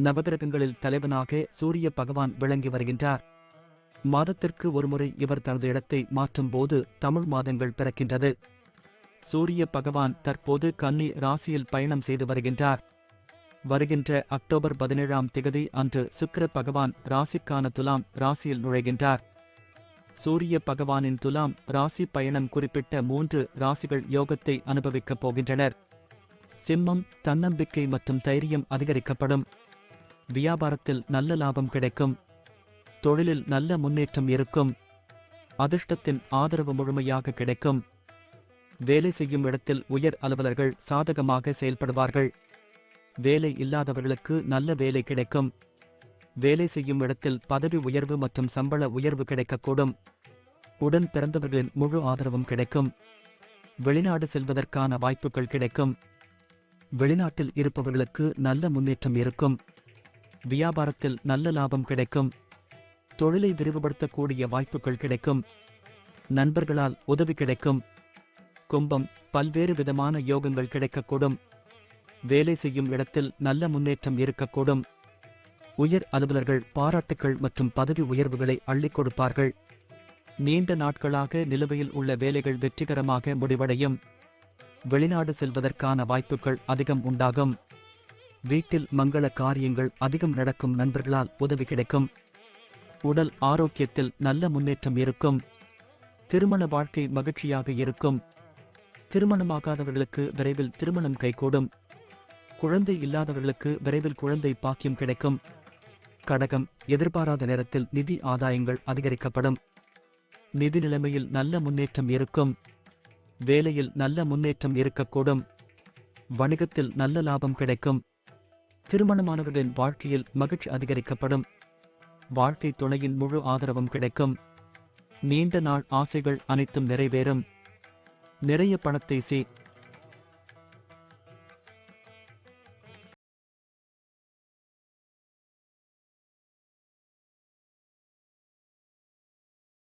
நவகிரகங்களில் தலைவனாக சூரிய பகவான் விளங்கி வருகின்றார். மாதத்திற்கு ஒருமுறை இவர் தனது இடத்தை மாற்றும் போது தமிழ் மாதங்கள் பிறக்கின்றது. சூரிய பகவான் தற்போது கன்னி ராசியில் பயணம் செய்து வருகின்றார். வருகின்ற அக்டோபர் 17ஆம் திகதி அன்று சுக்கிர பகவான் ராசிக்கான துலாம் ராசியில் நுழைகின்றார். சூரிய பகவானின் துலாம் ராசி பயணம் குறிப்பிட்ட 3 ராசிகள் யோகத்தை அனுபவிக்கப் போகின்றனர். சிம்மம், தன்னம்பிக்கை மற்றும் தைரியம் அதிகரிக்கப்படும். வியாபாரத்தில் நல்ல லாபம் கிடைக்கும். தொழிலில் நல்ல முன்னேற்றம் இருக்கும். அதிர்ஷ்டத்தின் ஆதரவு முழுமையாக கிடைக்கும். வேலை செய்யும் இடத்தில் உயர் அலுவலர்கள் சாதகமாக செயல்படுவார்கள். வேலை இல்லாதவர்களுக்கு நல்ல வேலை கிடைக்கும். வேலை செய்யும் இடத்தில் பதவி உயர்வு மற்றும் சம்பள உயர்வு கிடைக்கக்கூடும். உடன் பிறந்தவர்களின் முழு ஆதரவும் கிடைக்கும். வெளிநாடு செல்வதற்கான வாய்ப்புகள் கிடைக்கும். வெளிநாட்டில் இருப்பவர்களுக்கு நல்ல முன்னேற்றம் இருக்கும். வியாபாரத்தில் நல்ல லாபம் கிடைக்கும். தொழிலை விரிவுபடுத்தக்கூடிய வாய்ப்புகள் கிடைக்கும். நண்பர்களால் உதவி கிடைக்கும். கும்பம், பல்வேறு விதமான யோகங்கள் கிடைக்கக்கூடும். வேலை செய்யும் இடத்தில் நல்ல முன்னேற்றம் இருக்கக்கூடும். உயர் அலுவலர்கள் பாராட்டுக்கள் மற்றும் பதவி உயர்வுகளை அள்ளிக் கொடுப்பார்கள். நீண்ட நாட்களாக நிலுவையில் உள்ள வேலைகள் வெற்றிகரமாக முடிவடையும். வெளிநாடு செல்வதற்கான வாய்ப்புகள் அதிகம் உண்டாகும். வீட்டில் மங்கள காரியங்கள் அதிகம் நடக்கும். நண்பர்களால் உதவி கிடைக்கும். உடல் ஆரோக்கியத்தில் நல்ல முன்னேற்றம் இருக்கும். திருமண வாழ்க்கை மகிழ்ச்சியாக இருக்கும். திருமணமாகாதவர்களுக்கு விரைவில் திருமணம் கைகூடும். குழந்தை இல்லாதவர்களுக்கு விரைவில் குழந்தை பாக்கியம் கிடைக்கும். கடகம், எதிர்பாராத நேரத்தில் நிதி ஆதாயங்கள் அதிகரிக்கப்படும். நிதி நிலைமையில் நல்ல முன்னேற்றம் இருக்கும். வேலையில் நல்ல முன்னேற்றம் இருக்கக்கூடும். வணிகத்தில் நல்ல லாபம் கிடைக்கும். திருமணமானவர்களின் வாழ்க்கையில் மகிழ்ச்சி அதிகரிக்கப்படும். வாழ்க்கை துணையின் முழு ஆதரவும் கிடைக்கும். நீண்ட நாள் ஆசைகள் அனைத்தும் நிறைவேறும். நிறைய பணத்தை